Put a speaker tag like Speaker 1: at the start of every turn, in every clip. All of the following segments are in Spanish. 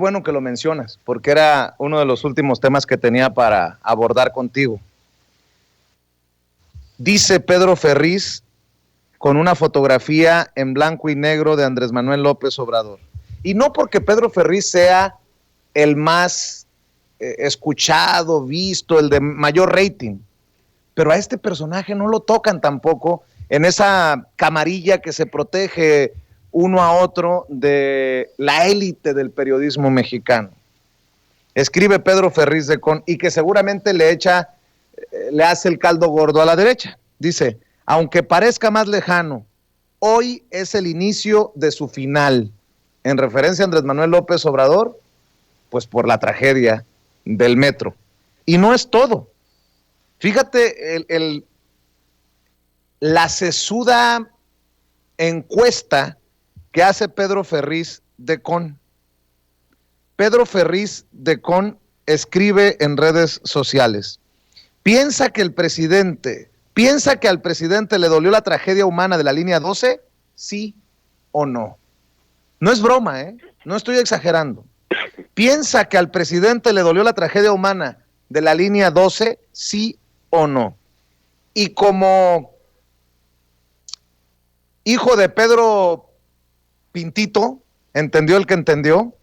Speaker 1: Bueno que lo mencionas, porque era uno de los últimos temas que tenía para abordar contigo. Dice Pedro Ferriz con una fotografía en blanco y negro de Andrés Manuel López Obrador. Y no porque Pedro Ferriz sea el más escuchado, visto, el de mayor rating, pero a este personaje no lo tocan tampoco en esa camarilla que se protege uno a otro de la élite del periodismo mexicano. Escribe Pedro Ferriz de Con y que seguramente le hace el caldo gordo a la derecha. Dice, aunque parezca más lejano, hoy es el inicio de su final, en referencia a Andrés Manuel López Obrador, pues por la tragedia del metro. Y no es todo. Fíjate la sesuda encuesta que hace Pedro Ferriz de Con. Pedro Ferriz de Con escribe en redes sociales, piensa que al presidente le dolió la tragedia humana de la línea 12, sí o no. No es broma, no estoy exagerando. ¿Piensa que al presidente le dolió la tragedia humana de la línea 12, sí o no? Y como hijo de Pedro Pintito, entendió el que entendió,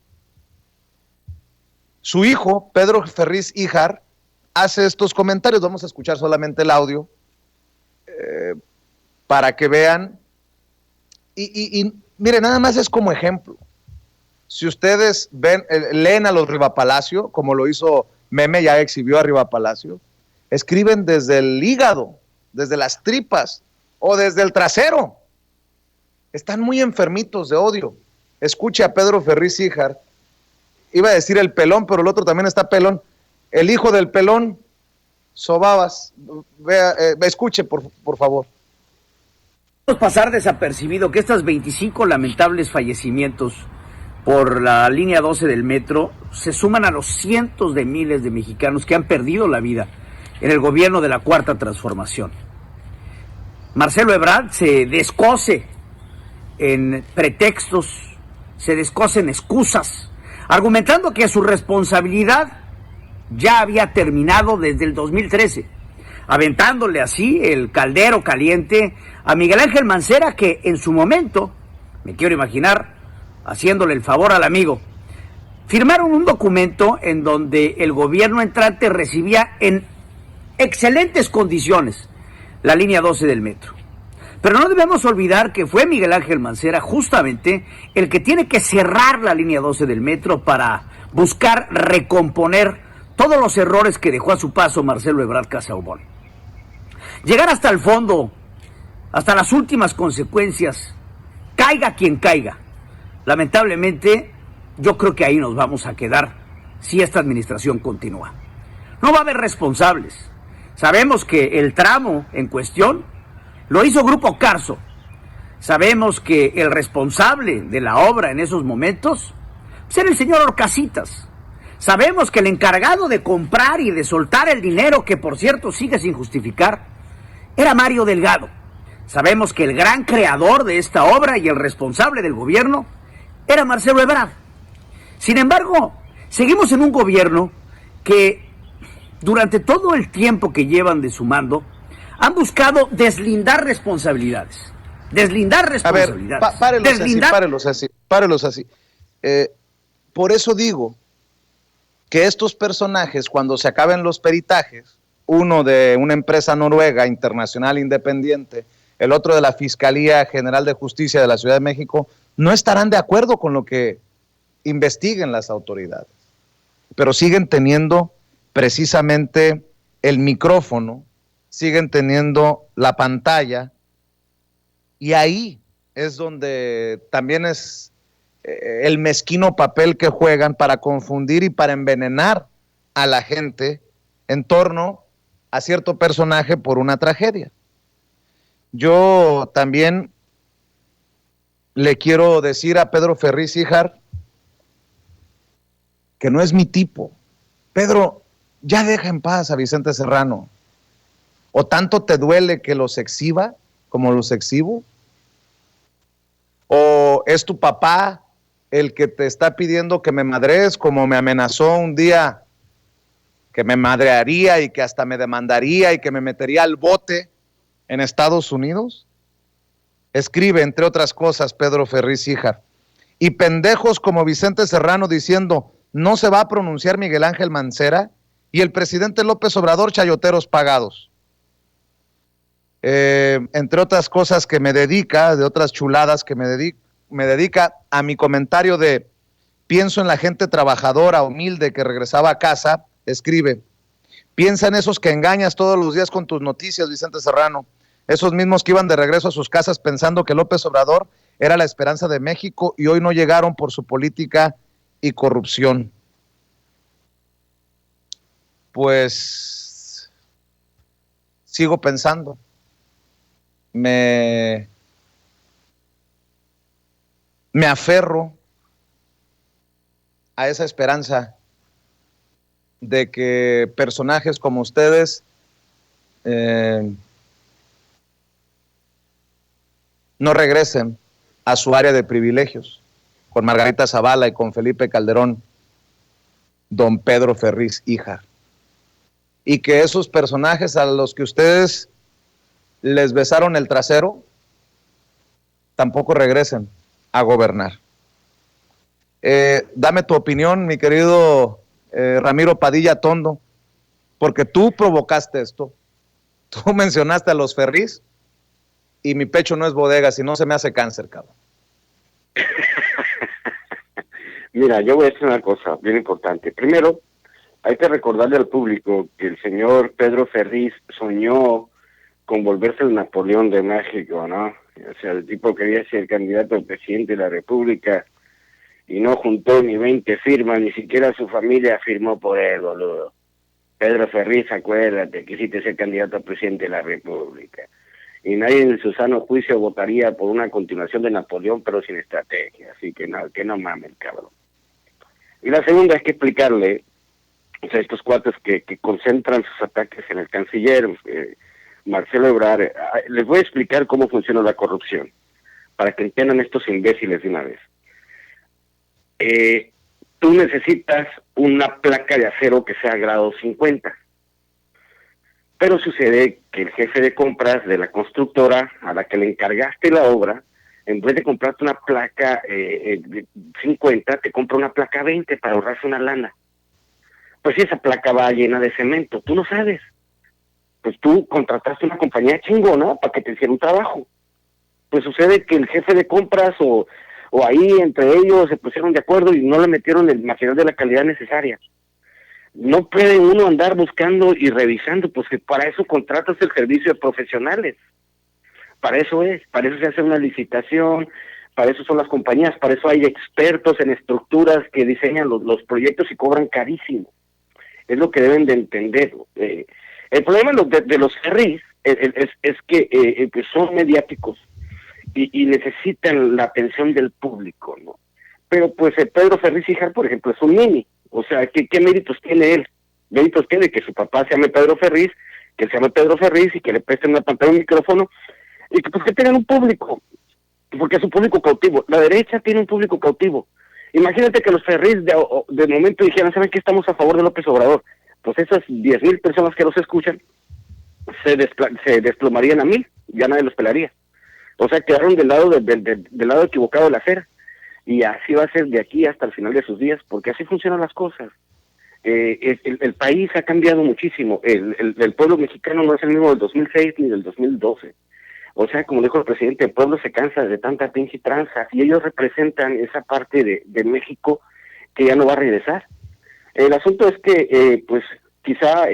Speaker 1: su hijo, Pedro Ferriz Híjar, hace estos comentarios. Vamos a escuchar solamente el audio para que vean. Y miren, nada más es como ejemplo. Si ustedes leen a los Riva Palacio, como lo hizo Meme, ya exhibió a Riva Palacio, escriben desde el hígado, desde las tripas o desde el trasero. Están muy enfermitos de odio. Escuche a Pedro Ferriz Híjar. Iba a decir el pelón, pero el otro también está pelón. El hijo del pelón, Sobabas. Escuche, por favor.
Speaker 2: Pasar desapercibido que estos 25 lamentables fallecimientos por la línea 12 del metro se suman a los cientos de miles de mexicanos que han perdido la vida en el gobierno de la Cuarta Transformación. Marcelo Ebrard se descose en pretextos, se descose en excusas, argumentando que su responsabilidad ya había terminado desde el 2013, aventándole así el caldero caliente a Miguel Ángel Mancera, que en su momento, me quiero imaginar, haciéndole el favor al amigo, firmaron un documento en donde el gobierno entrante recibía en excelentes condiciones la línea 12 del metro. Pero no debemos olvidar que fue Miguel Ángel Mancera justamente el que tiene que cerrar la línea 12 del metro para buscar recomponer todos los errores que dejó a su paso Marcelo Ebrard Casaubon. Llegar hasta el fondo, hasta las últimas consecuencias, caiga quien caiga. Lamentablemente, yo creo que ahí nos vamos a quedar si esta administración continúa. No va a haber responsables. Sabemos que el tramo en cuestión lo hizo Grupo Carso. Sabemos que el responsable de la obra en esos momentos era el señor Orcasitas. Sabemos que el encargado de comprar y de soltar el dinero, que por cierto sigue sin justificar, era Mario Delgado. Sabemos que el gran creador de esta obra y el responsable del gobierno era Marcelo Ebrard. Sin embargo, seguimos en un gobierno que durante todo el tiempo que llevan de su mando han buscado deslindar responsabilidades. Deslindar responsabilidades.
Speaker 1: A ver, párelos así. Por eso digo que estos personajes, cuando se acaben los peritajes, uno de una empresa noruega internacional independiente, el otro de la Fiscalía General de Justicia de la Ciudad de México, no estarán de acuerdo con lo que investiguen las autoridades, pero siguen teniendo precisamente el micrófono, siguen teniendo la pantalla, y ahí es donde también es el mezquino papel que juegan para confundir y para envenenar a la gente en torno a cierto personaje por una tragedia. Yo también le quiero decir a Pedro Ferriz Híjar que no es mi tipo. Pedro, ya deja en paz a Vicente Serrano. ¿O tanto te duele que los exhiba como los exhibo? ¿O es tu papá el que te está pidiendo que me madrees, como me amenazó un día que me madrearía y que hasta me demandaría y que me metería al bote en Estados Unidos? Escribe, entre otras cosas, Pedro Ferriz Híjar. Y pendejos como Vicente Serrano diciendo, no se va a pronunciar Miguel Ángel Mancera, y el presidente López Obrador, chayoteros pagados. Entre otras cosas que me dedica, de otras chuladas que me dedica a mi comentario de pienso en la gente trabajadora, humilde, que regresaba a casa, escribe, piensa en esos que engañas todos los días con tus noticias, Vicente Serrano, esos mismos que iban de regreso a sus casas pensando que López Obrador era la esperanza de México y hoy no llegaron por su política y corrupción. Pues sigo pensando, me aferro a esa esperanza de que personajes como ustedes no regresen a su área de privilegios, con Margarita Zavala y con Felipe Calderón, don Pedro Ferriz Híjar, y que esos personajes a los que ustedes les besaron el trasero tampoco regresen a gobernar. Dame tu opinión, mi querido Ramiro Padilla Tondo, porque tú provocaste esto, tú mencionaste a los Ferriz y mi pecho no es bodega, si no se me hace cáncer, cabrón.
Speaker 3: Mira, yo voy a decir una cosa bien importante. Primero, hay que recordarle al público que el señor Pedro Ferriz soñó con volverse el Napoleón de México, ¿no? O sea, el tipo quería ser candidato a presidente de la República y no juntó ni 20 firmas, ni siquiera su familia firmó por él, boludo. Pedro Ferriz, acuérdate, quisiste ser candidato a presidente de la República. Y nadie en su sano juicio votaría por una continuación de Napoleón, pero sin estrategia. Así que no mames, cabrón. Y la segunda es que explicarle, o sea, estos cuates que concentran sus ataques en el canciller Marcelo Ebrard, les voy a explicar cómo funciona la corrupción, para que entiendan estos imbéciles de una vez. Tú necesitas una placa de acero que sea grado 50. Pero sucede que el jefe de compras de la constructora a la que le encargaste la obra, en vez de comprarte una placa 50, te compra una placa 20 para ahorrarse una lana. Pues si esa placa va llena de cemento, tú no sabes. Pues tú contrataste una compañía chingona para que te hiciera un trabajo. Pues sucede que el jefe de compras o ahí entre ellos se pusieron de acuerdo y no le metieron el material de la calidad necesaria. No puede uno andar buscando y revisando, pues que para eso contratas el servicio de profesionales. Para eso se hace una licitación, para eso son las compañías, para eso hay expertos en estructuras que diseñan los proyectos y cobran carísimo. Es lo que deben de entender. El problema de los Ferriz es que son mediáticos y necesitan la atención del público, ¿no? Pero pues Pedro Ferriz Híjar, por ejemplo, es un mini. O sea, ¿qué méritos tiene él? Méritos tiene que su papá se llame Pedro Ferriz, que él se llame Pedro Ferriz y que le presten una pantalla, un micrófono, y que pues que tengan un público, porque es un público cautivo. La derecha tiene un público cautivo. Imagínate que los Ferriz de momento dijeran, ¿saben qué? Estamos a favor de López Obrador. Pues esas 10,000 personas que los escuchan se desplomarían a 1,000, ya nadie los pelaría. O sea, quedaron del lado equivocado de la acera. Y así va a ser de aquí hasta el final de sus días, porque así funcionan las cosas. El país ha cambiado muchísimo. El pueblo mexicano no es el mismo del 2006 ni del 2012. O sea, como dijo el presidente, el pueblo se cansa de tanta pinche tranza y ellos representan esa parte de México que ya no va a regresar. El asunto es que, pues, quizá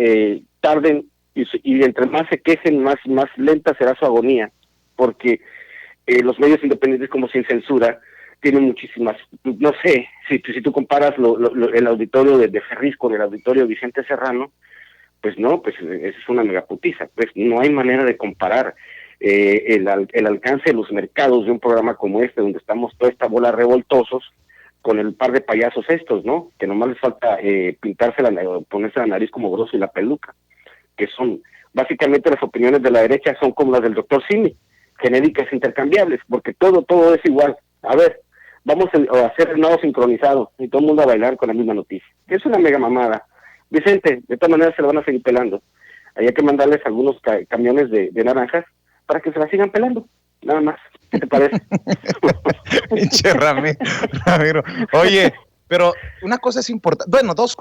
Speaker 3: tarden y entre más se quejen, más lenta será su agonía, porque los medios independientes como Sin Censura tienen muchísimas, no sé, si tú comparas el auditorio de Ferriz con el auditorio de Vicente Serrano, pues no, pues es una megaputiza, pues no hay manera de comparar el alcance de los mercados de un programa como este, donde estamos toda esta bola revoltosos, con el par de payasos estos, ¿no? Que nomás les falta ponerse la nariz como grosso y la peluca, que son, básicamente las opiniones de la derecha son como las del doctor Simi, genéricas intercambiables, porque todo es igual. A ver, vamos a hacer el nado sincronizado y todo el mundo a bailar con la misma noticia. Que es una mega mamada. Vicente, de todas maneras se lo van a seguir pelando. Hay que mandarles algunos camiones de naranjas para que se la sigan pelando. Nada más. ¿Qué te parece?
Speaker 1: Pinche Ramiro. Oye, pero una cosa es importante. Bueno, dos